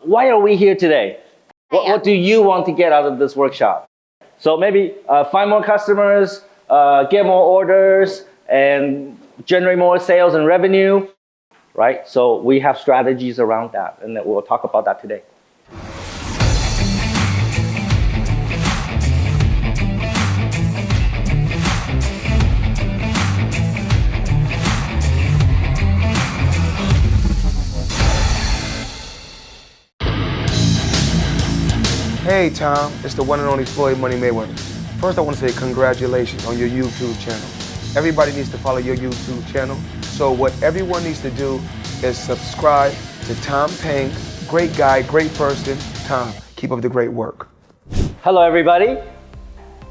why are we here today? What do you want to get out of this workshop? So maybe find more customers, get more orders, and generate more sales and revenue, right? So we have strategies around that, and we'll talk about that today. Hey Tom, it's the one and only Floyd Money Mayweather. First I want to say congratulations on your YouTube channel. Everybody needs to follow your YouTube channel. So what everyone needs to do is subscribe to Tom Peng. Great guy, great person. Tom, keep up the great work. Hello everybody.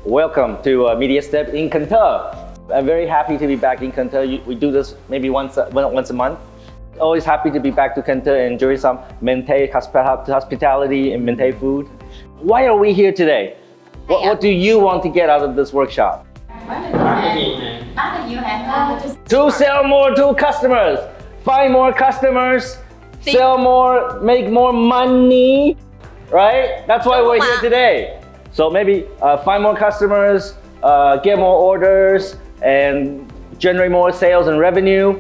Welcome to Media Step in Cantor. I'm very happy to be back in Cantor. We do this maybe once a month. Always happy to be back to Cantor and enjoy some Mente hospitality and Mente food. Why are we here today? What do you want to get out of this workshop? To sell more to customers, find more customers, sell more, make more money, right? That's why we're here today. So maybe find more customers, get more orders, and generate more sales and revenue.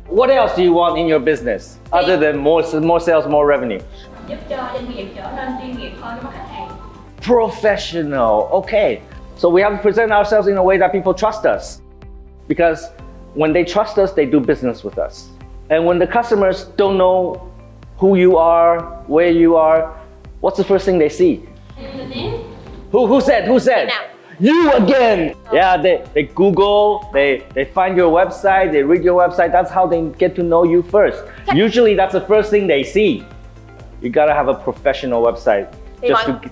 What else do you want in your business other than more sales, more revenue? Giúp cho doanh nghiệp trở nên chuyên nghiệp hơn với khách hàng. Professional. Okay. So we have to present ourselves in a way that people trust us. Because when they trust us, they do business with us. And when the customers don't know who you are, where you are, what's the first thing they see? Who said? You again. Yeah, they Google, they find your website, they read your website. That's how they get to know you first. Usually that's the first thing they see. You gotta have a professional website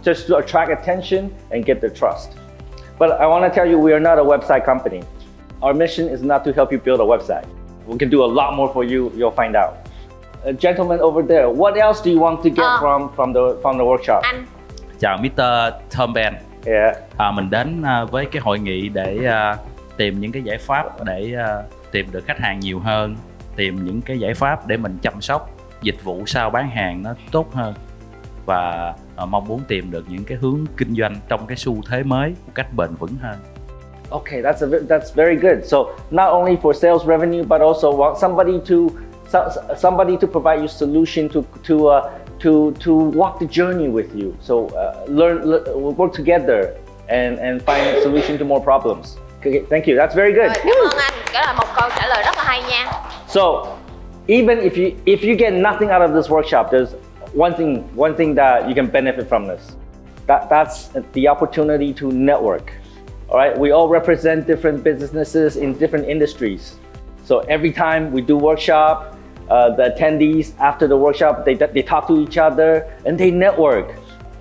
just to attract attention and get their trust. But I want to tell you, we are not a website company. Our mission is not to help you build a website. We can do a lot more for you. You'll find out. A gentleman over there, what else do you want to get from the workshop? Anh. Chào Mr. Tom Peng. Yeah. Mình đến với cái hội nghị để tìm những cái giải pháp để tìm được khách hàng nhiều hơn, tìm những cái giải pháp để mình chăm sóc dịch vụ sau bán hàng nó tốt hơn và mong muốn tìm được những cái hướng kinh doanh trong cái xu thế mới một cách bền vững hơn. Okay, that's very good. So not only for sales revenue, but also want somebody to provide you solution to walk the journey with you. So learn, work together and find a solution to more problems. Okay, thank you. That's very good. Cảm ơn anh. Đó là một câu trả lời rất là hay nha. So even if you get nothing out of this workshop, there's one thing that you can benefit from this. That's the opportunity to network. All right, we all represent different businesses in different industries. So every time we do workshop, the attendees after the workshop, they talk to each other and they network.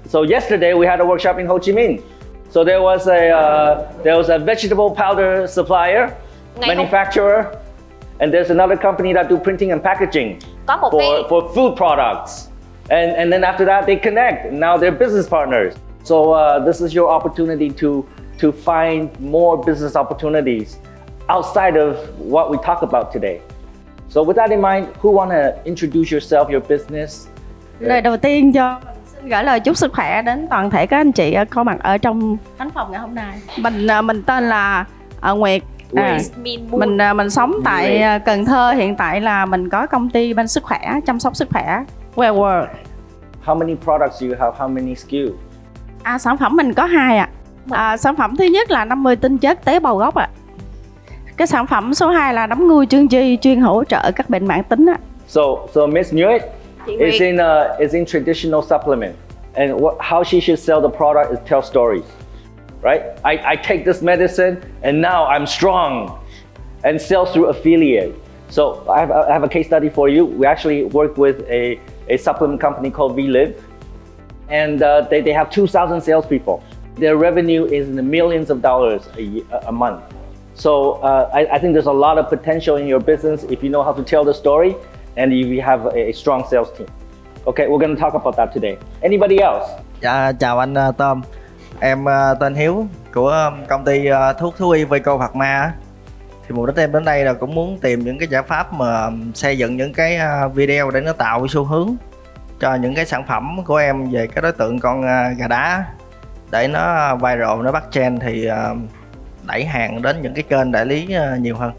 So yesterday we had a workshop in Ho Chi Minh. So there was a vegetable powder supplier, manufacturer, and there's another company that do printing and packaging for food products. And then after that they connect, and now they're business partners. So this is your opportunity to find more business opportunities outside of what we talk about today. So with that in mind, who want to introduce yourself, your business? Lời đầu tiên cho mình xin gửi lời chúc sức khỏe đến toàn thể các anh chị có mặt ở trong khánh phòng ngày hôm nay. Mình tên là Nguyệt. Mình sống tại Cần Thơ. Hiện tại là mình có công ty bên sức khỏe, chăm sóc sức khỏe Well World. How many products do you have? How many SKU? Sản phẩm mình có 2 ạ. Sản phẩm thứ nhất là 50 tinh chất tế bào gốc ạ. Cái sản phẩm số 2 là nấm ngui chương chi chuyên hỗ trợ các bệnh mãn tính ạ. So Miss Nguyệt is in traditional supplement, and how she should sell the product is tell stories, right? I take this medicine and now I'm strong, and sells through affiliate. So I have a case study for you. We actually work with a supplement company called VLive, and they have 2,000 salespeople. Their revenue is in the millions of dollars a month. So I think there's a lot of potential in your business if you know how to tell the story and if you have a strong sales team. Okay, we're going to talk about that today. Anybody else? Chào anh Tom. Em tên Hiếu của công ty thuốc thú y Vico Pharma. Thì mục đích em đến đây là cũng muốn tìm những cái giải pháp mà xây dựng những cái video để nó tạo cái xu hướng cho những cái sản phẩm của em về cái đối tượng con gà đá để nó viral, nó bắt trend thì đẩy hàng đến những cái kênh đại lý nhiều hơn.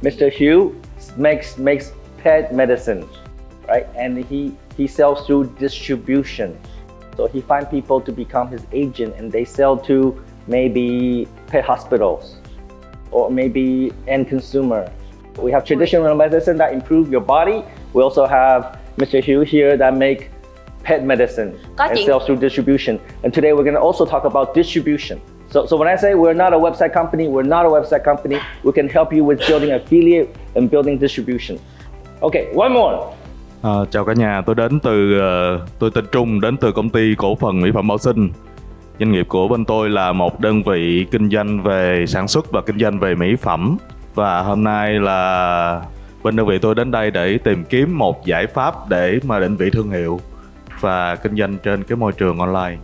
Mr. Hugh makes pet medicine, right? And he sells through distribution. So he finds people to become his agent, and they sell to maybe pet hospitals or maybe end consumer. We have traditional medicine that improve your body. We also have Mr. Hugh here that make pet medicine and sells through distribution. And today we're going to also talk about distribution. So when I say we're not a website company, we can help you with building affiliate and building distribution. Okay, one more. Chào cả nhà, tôi tên Trung, đến từ công ty cổ phần mỹ phẩm Bảo Sinh. Doanh nghiệp của bên tôi là một đơn vị kinh doanh về sản xuất và kinh doanh về mỹ phẩm. Và hôm nay là bên đơn vị tôi đến đây để tìm kiếm một giải pháp để mà định vị thương hiệu và kinh doanh trên cái môi trường online.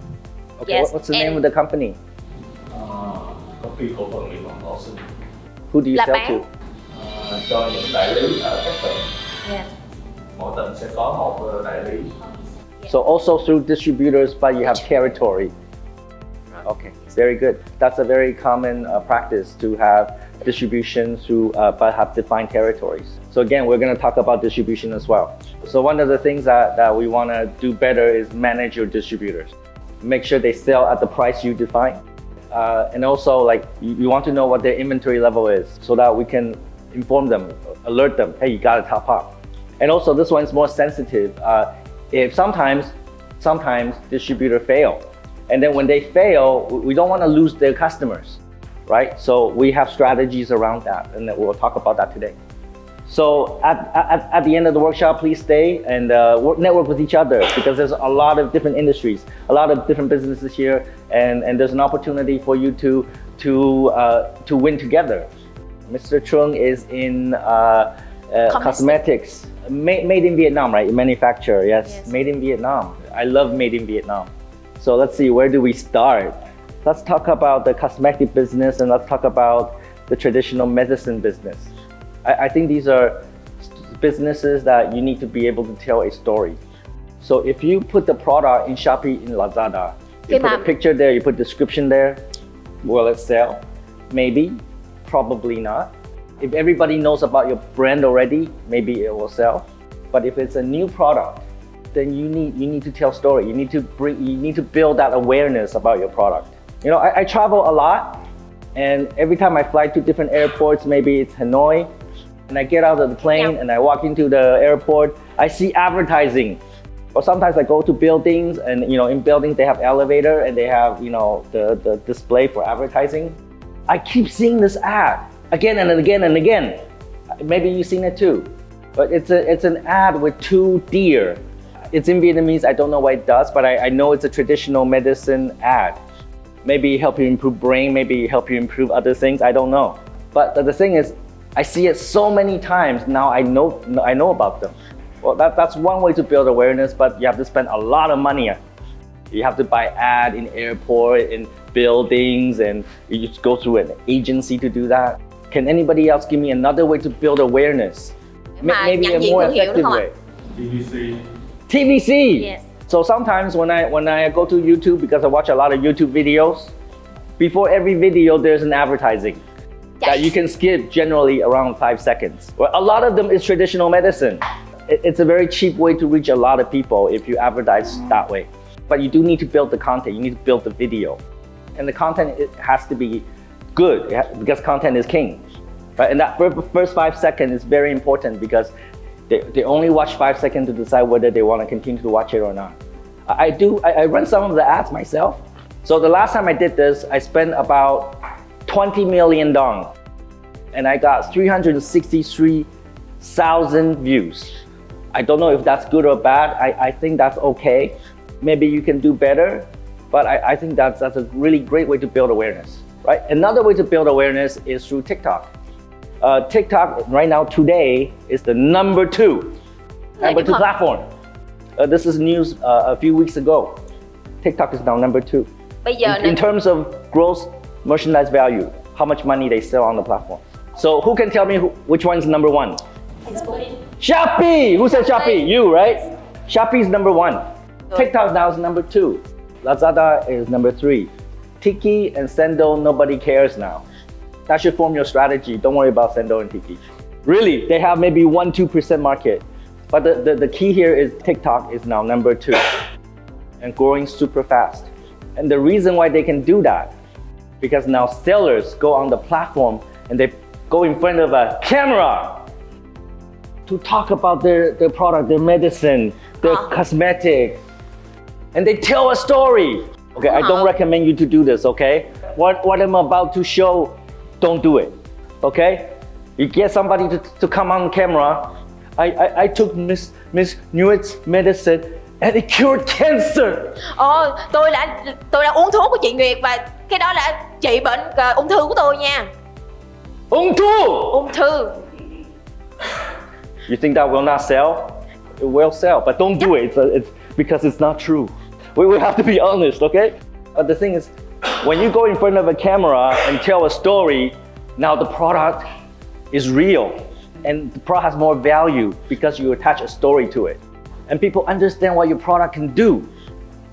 Okay, what's the name of the company? Công ty cổ phần mỹ phẩm Bảo Sinh. Who do you sell to? Cho những đại lý ở các tỉnh. Mỗi tỉnh sẽ có một đại lý. So also through distributors, but you have territory. Okay, very good. That's a very common practice to have distribution through, but have defined territories. So again, we're going to talk about distribution as well. So one of the things that we want to do better is manage your distributors. Make sure they sell at the price you define. And also, like, you want to know what their inventory level is so that we can inform them, alert them, hey, you got to top up. And also, this one's more sensitive. If sometimes distributor fail, and then when they fail, we don't want to lose their customers, right? So we have strategies around that, and we'll talk about that today. So at the end of the workshop, please stay and network with each other, because there's a lot of different industries, a lot of different businesses here, and there's an opportunity for you to win together. Mr. Trung is in cosmetics, made in Vietnam, right? Manufacturer, yes, made in Vietnam. I love made in Vietnam. So let's see, where do we start? Let's talk about the cosmetic business, and let's talk about the traditional medicine business. I think these are businesses that you need to be able to tell a story. So if you put the product in Shopee, in Lazada, you put a picture there, you put description there, will it sell? Maybe, probably not. If everybody knows about your brand already, maybe it will sell. But if it's a new product, then you need to tell story. You need to build that awareness about your product. You know, I travel a lot, and every time I fly to different airports, maybe it's Hanoi, and I get out of the plane and I walk into the airport, I see advertising. Or sometimes I go to buildings, and in buildings they have elevator and they have the display for advertising. I keep seeing this ad again and again and again. Maybe you've seen it too, but it's an ad with two deer. It's in Vietnamese, I don't know what it does, but I know it's a traditional medicine ad. Maybe help you improve brain, maybe help you improve other things, I don't know. But the thing is, I see it so many times, now I know about them. Well, that's one way to build awareness, but you have to spend a lot of money. You have to buy ad in airport, in buildings, and you just go through an agency to do that. Can anybody else give me another way to build awareness? Maybe a more effective way. TVC. Yes. So sometimes when I go to YouTube, because I watch a lot of YouTube videos, before every video there's an advertising that you can skip, generally around 5 seconds. Well, a lot of them is traditional medicine. It's a very cheap way to reach a lot of people if you advertise that way. But you do need to build the content, you need to build the video. And the content, it has to be good, because content is king. Right? And that first 5 seconds is very important, because they only watch 5 seconds to decide whether they want to continue to watch it or not. I run some of the ads myself. So the last time I did this, I spent about 20 million dong, and I got 363,000 views. I don't know if that's good or bad. I think that's okay. Maybe you can do better, but I think that's a really great way to build awareness, right? Another way to build awareness is through TikTok. TikTok right now today is the number two platform. This is news a few weeks ago. TikTok is now number 2. In terms of gross merchandise value, how much money they sell on the platform. So who can tell me which one's number 1? Shopee! Who said Shopee? You, right? Shopee's number 1. TikTok now is number 2. Lazada is number 3. Tiki and Sendo, nobody cares now. That should form your strategy. Don't worry about Sendo and Tiki. Really, they have maybe 1-2% market. But the key here is TikTok is now number 2 and growing super fast. And the reason why they can do that, because now sellers go on the platform and they go in front of a camera to talk about their product, their medicine, their cosmetics, and they tell a story. Okay, I don't recommend you to do this, okay? What I'm about to show, don't do it, okay? You get somebody to come on camera. I took Miss Nguyen's medicine and it cured cancer. Tôi đã uống thuốc của chị Nguyệt và cái đó đã trị bệnh ung thư của tôi nha. Ung thư. You think that will not sell? It will sell, but don't do it. It's because it's not true. We have to be honest, okay? But the thing is, when you go in front of a camera and tell a story, now the product is real and the product has more value because you attach a story to it. And people understand what your product can do.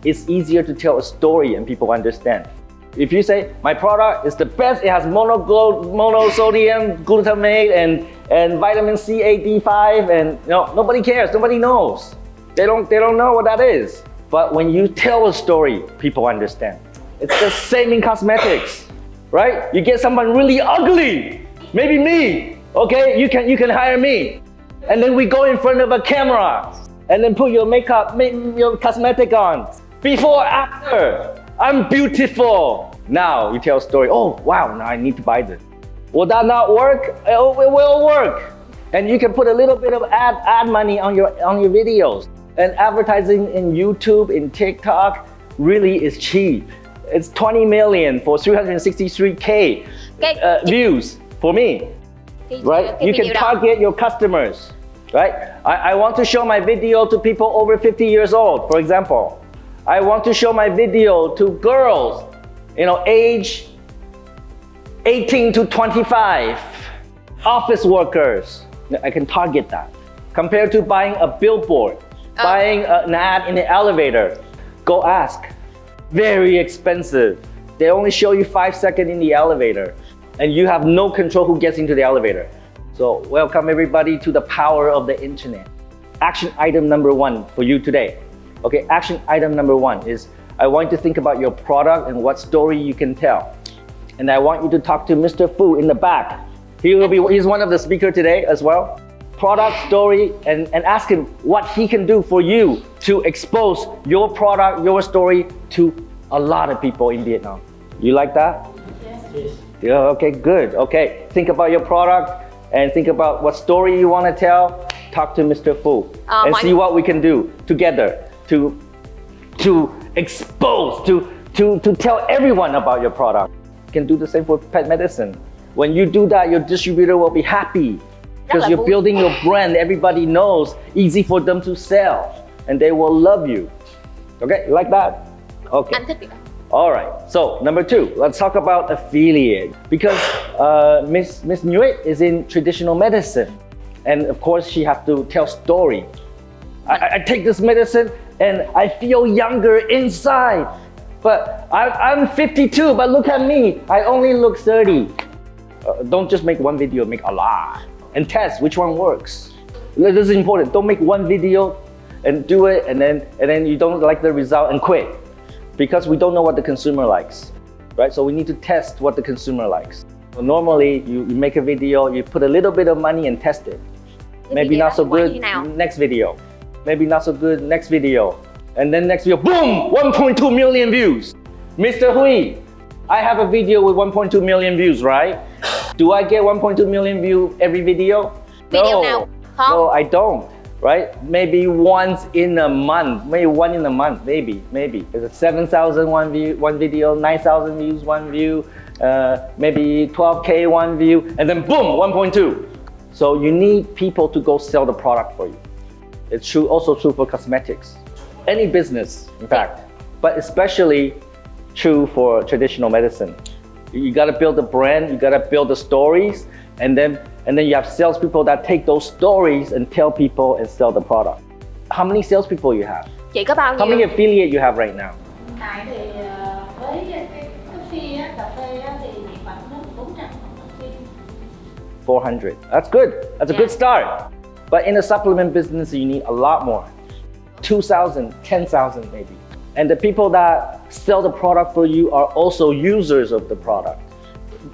It's easier to tell a story and people understand. If you say, my product is the best, it has monosodium glutamate and vitamin C, A, D5, and nobody cares, nobody knows. They don't know what that is. But when you tell a story, people understand. It's the same in cosmetics, right? You get someone really ugly, maybe me, okay? You can hire me. And then we go in front of a camera and then put your makeup, your cosmetic on. Before, after, I'm beautiful. Now you tell a story, oh wow, now I need to buy this. Will that not work? It will work. And you can put a little bit of ad money on your videos. And advertising in YouTube, in TikTok, really is cheap. It's 20 million for 363K views for me, right? You can target your customers, right? I want to show my video to people over 50 years old, for example. I want to show my video to girls, age 18 to 25, office workers. I can target that. Compared to buying a billboard, buying an ad in the elevator, go ask. Very expensive. They only show you 5 seconds in the elevator and you have no control who gets into the elevator. So welcome everybody to the power of the internet. Action item number 1 for you today. Okay, action item number 1 is I want you to think about your product and what story you can tell. And I want you to talk to Mr. Fu in the back. He's one of the speakers today as well. Product story and ask him what he can do for you to expose your product, your story to a lot of people in Vietnam. You like that? Yes. Yeah, okay, good. Okay, think about your product and think about what story you want to tell. Talk to Mr. Fu and see what we can do together to expose, to tell everyone about your product. You can do the same for pet medicine. When you do that, your distributor will be happy. Because you're building your brand, everybody knows, easy for them to sell, and they will love you. Okay, you like that? Okay. All right, so number 2, let's talk about affiliate. Because Miss Nguyen is in traditional medicine, and of course she has to tell story. I take this medicine and I feel younger inside, but I'm 52, but look at me, I only look 30. Don't just make one video, make a lot. And test which one works. This is important. Don't make one video and do it and then you don't like the result and quit. Because we don't know what the consumer likes, right? So we need to test what the consumer likes. So normally you make a video, you put a little bit of money and test it. Maybe not so good, next video. Maybe not so good, next video. And then next video, boom, 1.2 million views. Mr. Hui, I have a video with 1.2 million views, right? Do I get 1.2 million views every video? No, I don't, right? Maybe once in a month, maybe one in a month, maybe. It's 7,000 one video, 9,000 views, one view, maybe 12K one view, and then boom, 1.2. So you need people to go sell the product for you. It's also true for cosmetics. Any business, in fact, but especially true for traditional medicine. You gotta build the brand, you gotta build the stories, and then you have salespeople that take those stories and tell people and sell the product. How many salespeople you have? Chị có bao How many nhiêu? affiliate you have right now? Hiện tại thì với cái fee á, cà phê á, thì khoảng 400 fee. 400. That's good. That's a good start. But in the supplement business, you need a lot more. 2,000, 10,000 maybe. And the people that sell the product for you are also users of the product.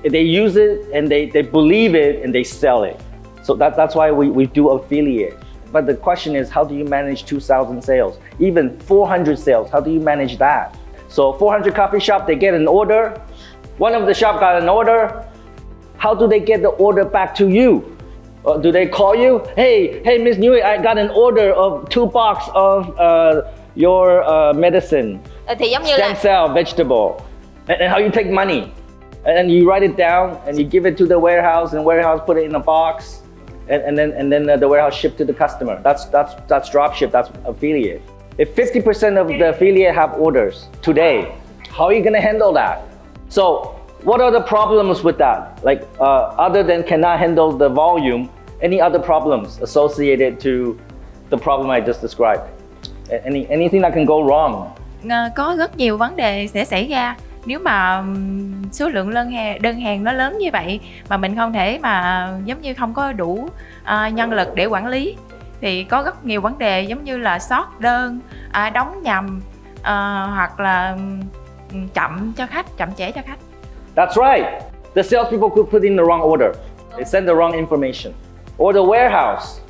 They use it and they believe it and they sell it. So that's why we do affiliate. But the question is, how do you manage 2,000 sales? Even 400 sales, how do you manage that? So 400 coffee shop, they get an order. One of the shop got an order. How do they get the order back to you? Do they call you? Hey, Miss Nui, I got an order of 2 box of your medicine, Thì giống như stem là cell, vegetable. And how you take money. And you write it down and you give it to the warehouse and warehouse put it in a box. And then the warehouse ship to the customer. That's dropship, that's affiliate. If 50% of the affiliate have orders today, how are you gonna handle that? So what are the problems with that? Like other than cannot handle the volume, any other problems associated to the problem I just described? Anything that can go wrong? Có rất nhiều vấn đề sẽ xảy ra nếu mà số lượng đơn hàng nó lớn như vậy mà mình không thể mà giống như không có đủ nhân lực để quản lý, thì có rất nhiều vấn đề giống như là sót đơn, đóng nhầm, hoặc là chậm trễ cho khách. That's right. The salespeople could put in the wrong order. They send the wrong information. Or the warehouse,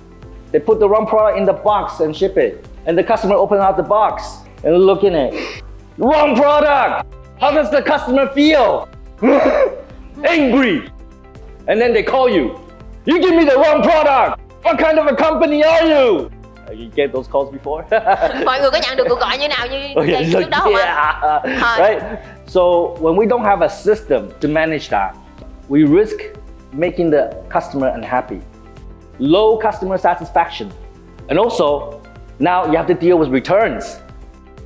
they put the wrong product in the box and ship it. And the customer open out the box and look in it. Wrong product! How does the customer feel? Angry. And then they call you. You give me the wrong product. What kind of a company are you? You get those calls before? mọi người có nhận được cuộc gọi như nào như trước đó không ạ? Right? So when we don't have a system to manage that, we risk making the customer unhappy. Low customer satisfaction. And also, now you have to deal with returns.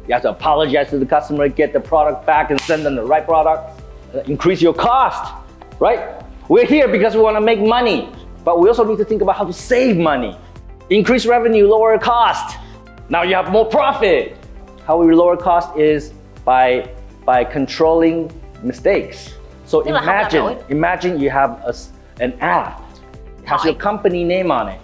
You have to apologize to the customer, get the product back and send them the right product, increase your cost, right? We're here because we want to make money, but we also need to think about how to save money. Increase revenue, lower cost. Now you have more profit. How we lower cost is by controlling mistakes. So imagine you have an app. It has your company name on it.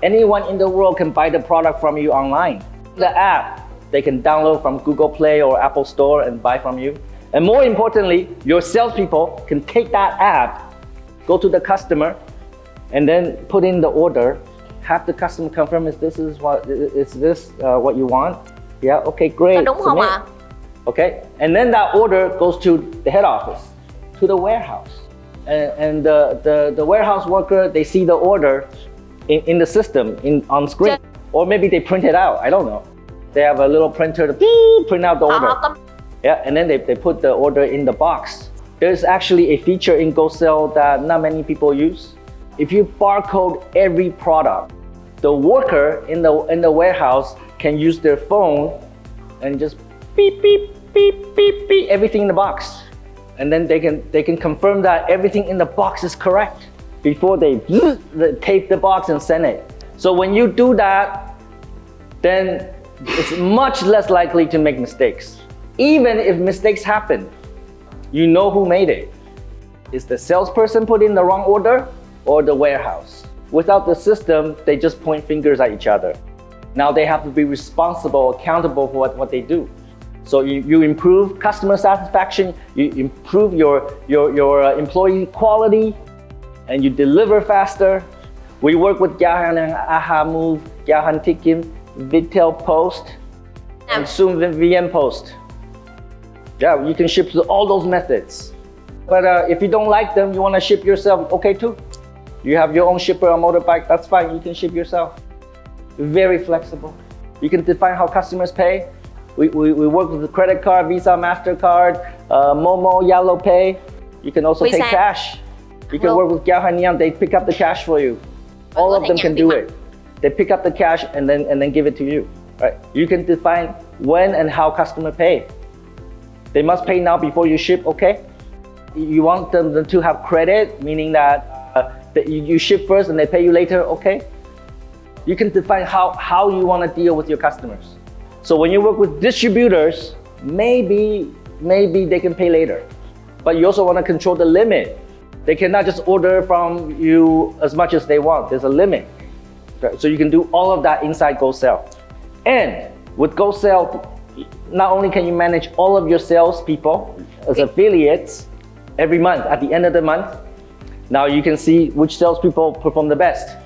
Anyone in the world can buy the product from you online. The app, they can download from Google Play or Apple Store and buy from you. And more importantly, your salespeople can take that app, go to the customer, and then put in the order. Have the customer confirm is this what you want? Yeah, okay, great. Đúng không ạ? Okay, and then that order goes to the head office, to the warehouse, and the warehouse worker, they see the order in the system on screen, or maybe they print it out. I don't know. They have a little printer to print out the order. Yeah, and then they put the order in the box. There's actually a feature in GoSELL that not many people use. If you barcode every product, the worker in the warehouse can use their phone and just beep, beep, beep, beep, beep, everything in the box. And then they can confirm that everything in the box is correct before they tape the box and send it. So when you do that, then it's much less likely to make mistakes. Even if mistakes happen, you know who made it. Is the salesperson put in the wrong order or the warehouse? Without the system, they just point fingers at each other. Now they have to be responsible, accountable for what they do. So you improve customer satisfaction, you improve your employee quality, and you deliver faster. We work with Gahan and Aha Move, Gahan Tikim, Vitel Post, and soon VM Post. Yeah, you can ship to all those methods. But if you don't like them, you want to ship yourself, okay too. You have your own shipper on motorbike, that's fine, you can ship yourself. Very flexible. You can define how customers pay. We work with the credit card, Visa, MasterCard, Momo, Yellow Pay. You can also take cash. You can work with Gaohanian, they pick up the cash for you. All of them can do it. They pick up the cash and then give it to you. Right? You can define when and how customer pay. They must pay now before you ship, okay? You want them to have credit, meaning that you ship first and they pay you later, okay? You can define how you want to deal with your customers. So when you work with distributors, maybe they can pay later. But you also want to control the limit. They cannot just order from you as much as they want. There's a limit. Okay? So you can do all of that inside GoSELL. And with GoSELL, not only can you manage all of your salespeople as affiliates every month, at the end of the month, now you can see which salespeople perform the best,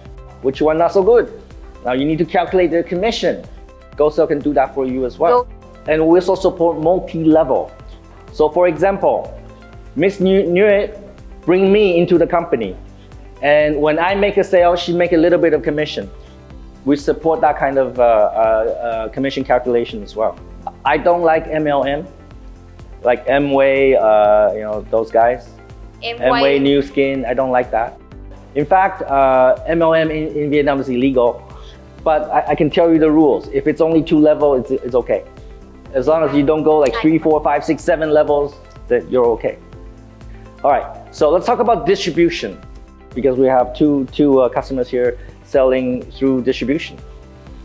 which one not so good. Now you need to calculate their commission. GoSELL can do that for you as well. And we also support multi-level. So for example, Miss Nguyen bring me into the company. And when I make a sale, she make a little bit of commission. We support that kind of commission calculation as well. I don't like MLM, like Amway, those guys. Amway, New Skin, I don't like that. In fact, MLM in Vietnam is illegal, but I can tell you the rules. If it's only 2 levels, it's okay. As long as you don't go like 3, 4, 5, 6, 7 levels, then you're okay. All right, so let's talk about distribution, because we have two customers here selling through distribution.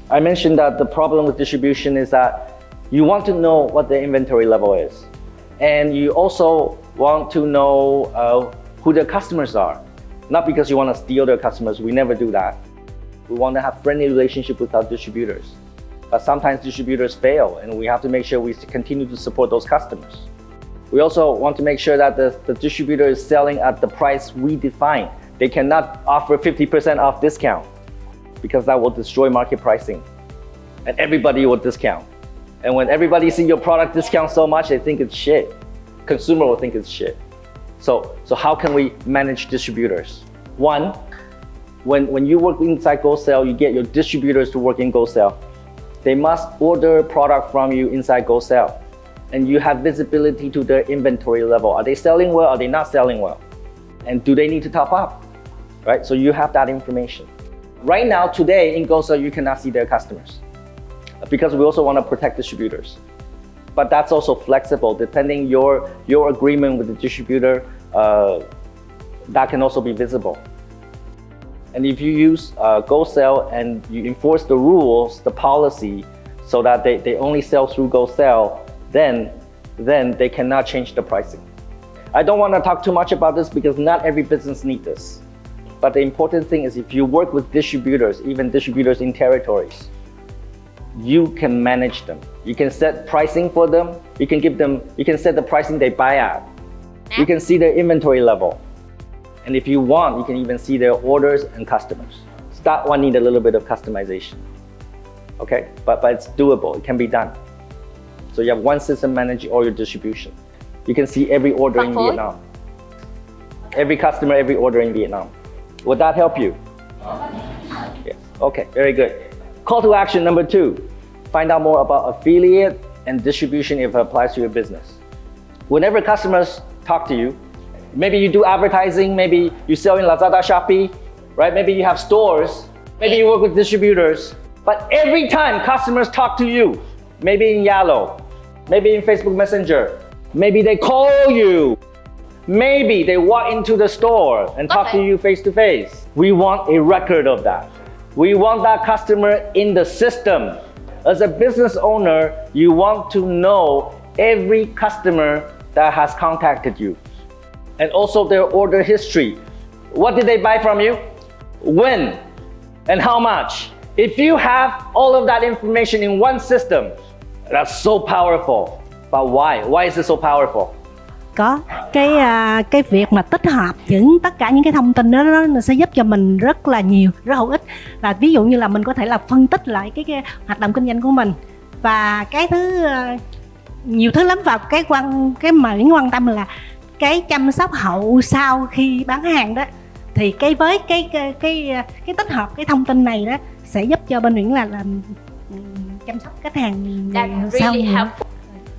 I mentioned that the problem with distribution is that you want to know what the inventory level is. And you also want to know who their customers are. Not because you want to steal their customers, we never do that. We want to have friendly relationship with our distributors. But sometimes distributors fail, and we have to make sure we continue to support those customers. We also want to make sure that the distributor is selling at the price we define. They cannot offer 50% off discount, because that will destroy market pricing. And everybody will discount. And when everybody see your product discount so much, they think it's shit. Consumer will think it's shit. So how can we manage distributors? One, when you work inside GoSELL, you get your distributors to work in GoSELL. They must order product from you inside GoSELL. And you have visibility to their inventory level. Are they selling well? Are they not selling well? And do they need to top up? Right? So you have that information. Right now, today in GoSELL, you cannot see their customers, because we also want to protect distributors. But that's also flexible, depending your agreement with the distributor, that can also be visible. And if you use GoSELL and you enforce the rules, the policy, so that they only sell through GoSELL, then they cannot change the pricing. I don't want to talk too much about this because not every business needs this. But the important thing is if you work with distributors, even distributors in territories, you can manage them. You can set pricing for them. You can set the pricing they buy at. You can see their inventory level. And if you want, you can even see their orders and customers. So that one needs a little bit of customization. Okay, but it's doable, it can be done. So you have one system managing all your distribution. You can see every order in Vietnam. Every customer, every order in Vietnam. Would that help you? Yes, okay, very good. Call to action number 2, find out more about affiliate and distribution if it applies to your business. Whenever customers talk to you, maybe you do advertising, maybe you sell in Lazada, Shopee, right? Maybe you have stores, maybe you work with distributors, but every time customers talk to you, maybe in Yellow, maybe in Facebook Messenger, maybe they call you, maybe they walk into the store and talk to you face to face. We want a record of that. We want that customer in the system. As a business owner, you want to know every customer that has contacted you. And also their order history. What did they buy from you? When? And how much? If you have all of that information in one system, that's so powerful. But why? Why is it so powerful? Có cái việc mà tích hợp tất cả những cái thông tin đó nó sẽ giúp cho mình rất là nhiều, rất hữu ích. Là ví dụ như là mình có thể là phân tích lại cái hoạt động kinh doanh của mình, và cái thứ nhiều thứ lắm vào cái mà những quan tâm là cái chăm sóc hậu sau khi bán hàng đó. Thì với cái tích hợp cái thông tin này đó sẽ giúp cho bên Nguyễn là chăm sóc khách hàng sau nữa.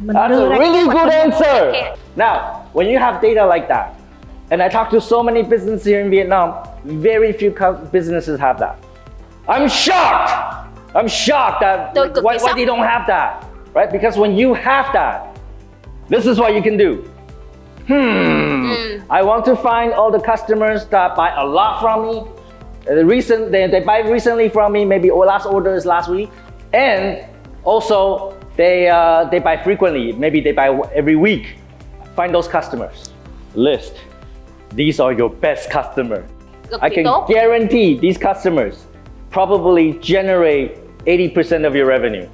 That's a really good answer. Now, when you have data like that, and I talk to so many businesses here in Vietnam, very few businesses have that. I'm shocked. I'm shocked that why they don't have that, right? Because when you have that, this is what you can do. I want to find all the customers that buy a lot from me. They buy recently from me, maybe last order is last week. And also they buy frequently, maybe they buy every week. Find those customers, list. These are your best customers. I can guarantee these customers probably generate 80% of your revenue.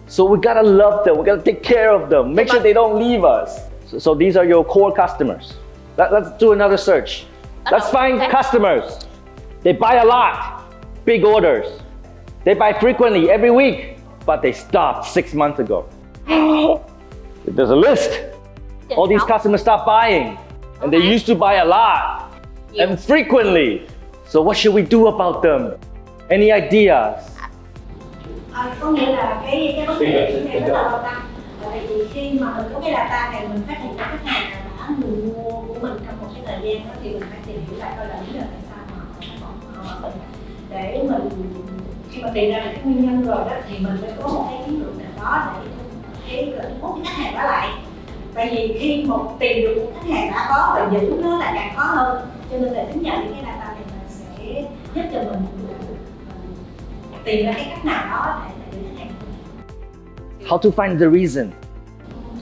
So we gotta love them, we gotta take care of them, make sure they don't leave us. So these are your core customers. Let's do another search. Let's find customers. They buy a lot, big orders. They buy frequently, every week, but they stopped 6 months ago. There's a list. All these customers stop buying, and they used to buy a lot and frequently. So what should we do about them? Any ideas? Có nghĩa là cái vấn đề của em rất là lâu năm. Tại vì khi mà mình có cái data này, mình phát hiện ra khách hàng đã người mua của mình trong một cái thời gian đó, thì mình phải tìm hiểu lại coi là lý do tại sao mà họ mình, để mình khi mà tìm ra được cái nguyên nhân rồi đó, thì mình mới có một cái chiến lược nào đó để thu hút cái khách hàng đó lại. Tại vì khi tìm được một khách hàng đã có và giữ nó là càng khó hơn, cho nên là chính nhờ những cái data này mình sẽ giúp cho mình tìm ra cái cách nào đó để giữ khách hàng. How to find the reason?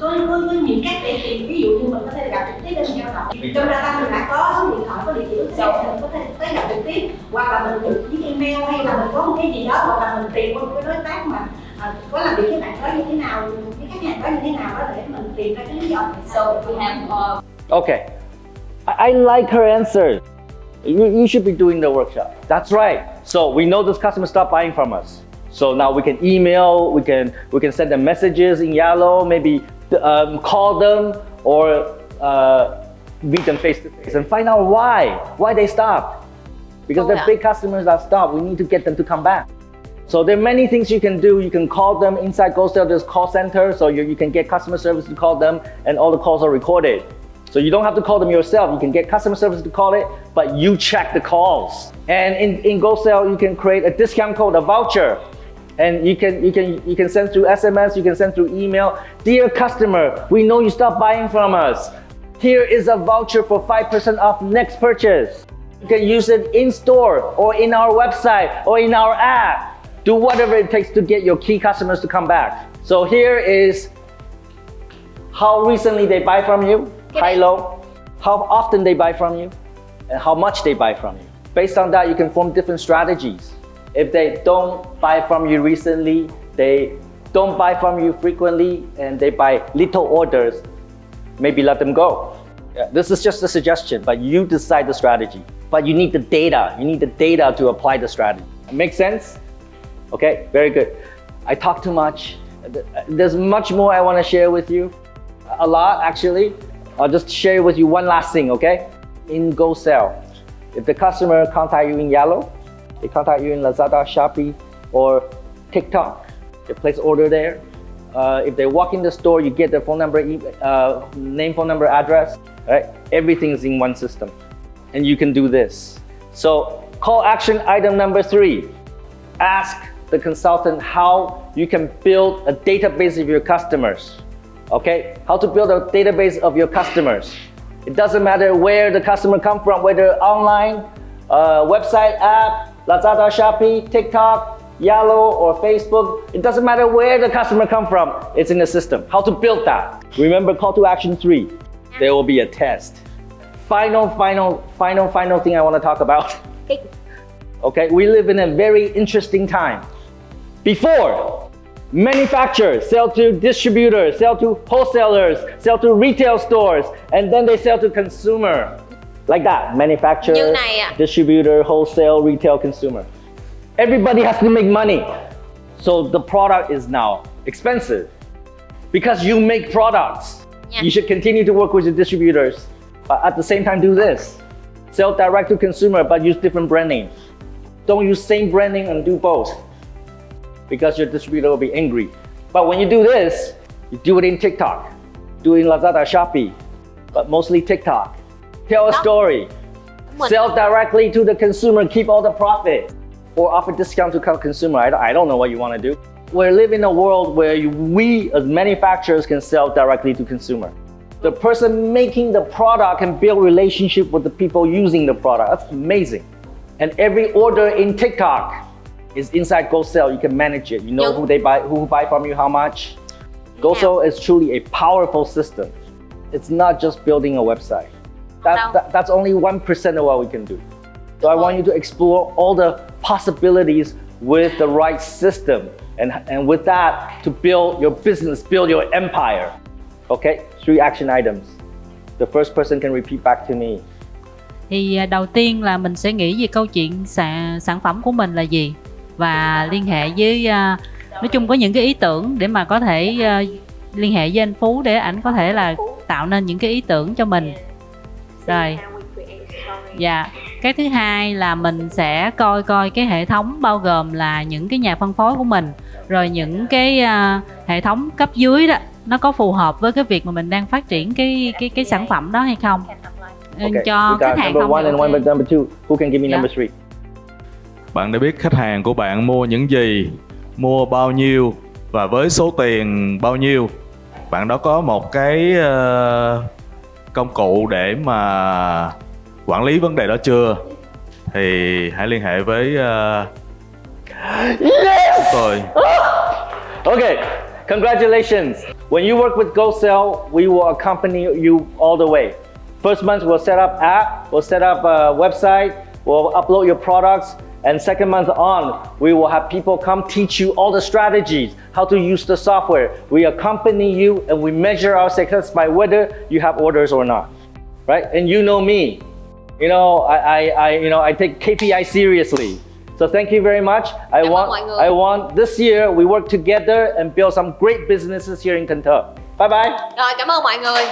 Có nhiều cách để tìm, ví dụ như mình có thể gặp trực tiếp bên giao động. Trong data mình đã có số điện thoại, có địa chỉ của khách hàng, mình có thể tới gặp trực tiếp, hoặc là mình viết email, hay là mình có một cái gì đó, hoặc là mình tìm một cái đối tác mà có làm việc với bạn đó như thế nào, với khách hàng đó như thế nào đó, để mình tìm ra cái lý do. So we have Okay, I like her answer. You should be doing the workshop. That's right. So we know this customer stopped buying from us. So now we can email, we can send them messages in Yellow, maybe call them or meet them face to face and find out why they stopped. Because they're big customers that stopped. We need to get them to come back. So there are many things you can do. You can call them inside GoSELL. There's call center, so you can get customer service to call them, and all the calls are recorded. So you don't have to call them yourself. You can get customer service to call it, but you check the calls. And in GoSELL, you can create a discount code, a voucher, and you can send through SMS. You can send through email. Dear customer, we know you stopped buying from us. Here is a voucher for 5% off next purchase. You can use it in store or in our website or in our app. Do whatever it takes to get your key customers to come back. So here is how recently they buy from you, high, low, how often they buy from you, and how much they buy from you. Based on that, you can form different strategies. If they don't buy from you recently, they don't buy from you frequently, and they buy little orders, maybe let them go. Yeah, this is just a suggestion, but you decide the strategy. But you need the data. You need the data to apply the strategy. Make sense? Okay, very good. I talk too much. There's much more I want to share with you. A lot, actually. I'll just share with you one last thing, okay? In GoSELL, if the customer contact you in Yellow, they contact you in Lazada, Shopee, or TikTok, they place order there. If they walk in the store, you get their phone number, name, phone number, address, right? Everything's in one system. And you can do this. So call action item number 3. Ask the consultant how you can build a database of your customers. Okay, how to build a database of your customers. It doesn't matter where the customer come from, whether online, website, app, Lazada, Shopee, TikTok, Yellow, or Facebook. It doesn't matter where the customer come from. It's in the system. How to build that. Remember call to action 3. There will be a test. Final thing I want to talk about. Okay, we live in a very interesting time. Before, manufacturers sell to distributors, sell to wholesalers, sell to retail stores, and then they sell to consumer. Like that, manufacturer, distributor, wholesale, retail, consumer. Everybody has to make money. So the product is now expensive. Because you make products, you should continue to work with the distributors, but at the same time do this. Sell direct to consumer, but use different brand names. Don't use same branding and do both, because your distributor will be angry. But when you do this, you do it in TikTok, do it in Lazada, Shopee, but mostly TikTok. Tell a story, sell directly to the consumer, keep all the profit, or offer discount to consumer. I don't know what you want to do. We live in a world where we as manufacturers can sell directly to consumer. The person making the product can build relationship with the people using the product. That's amazing. And every order in TikTok is inside GoSELL. You can manage it. You know who buy from you, how much. GoSELL is truly a powerful system. It's not just building a website. That's only 1% of what we can do. So I want you to explore all the possibilities with the right system. And with that, to build your business, build your empire. Okay, 3 action items. The first person can repeat back to me. Thì đầu tiên là mình sẽ nghĩ về câu chuyện sản phẩm của mình là gì và liên hệ với nói chung có những cái ý tưởng để mà có thể liên hệ với anh Phú để ảnh có thể là tạo nên những cái ý tưởng cho mình. Rồi. Dạ. Cái thứ hai là mình sẽ coi cái hệ thống bao gồm là những cái nhà phân phối của mình, rồi những cái hệ thống cấp dưới đó nó có phù hợp với cái việc mà mình đang phát triển cái sản phẩm đó hay không. Cho khách hàng không. Number 1 and number 2. Who can give me number 3? Bạn đã biết khách hàng của bạn mua những gì, mua bao nhiêu và với số tiền bao nhiêu. Bạn đó có một cái công cụ để mà quản lý vấn đề đó chưa? Thì hãy liên hệ với tôi. Okay, congratulations. When you work with GoSELL, we will accompany you all the way. First month, we'll set up app, we'll set up a website, we'll upload your products, and second month on, we will have people come teach you all the strategies, how to use the software. We accompany you and we measure our success by whether you have orders or not, right? And you know me, I take KPI seriously. So thank you very much. I want this year we work together and build some great businesses here in Cần Thơ. Bye bye. Rồi, cảm ơn mọi người.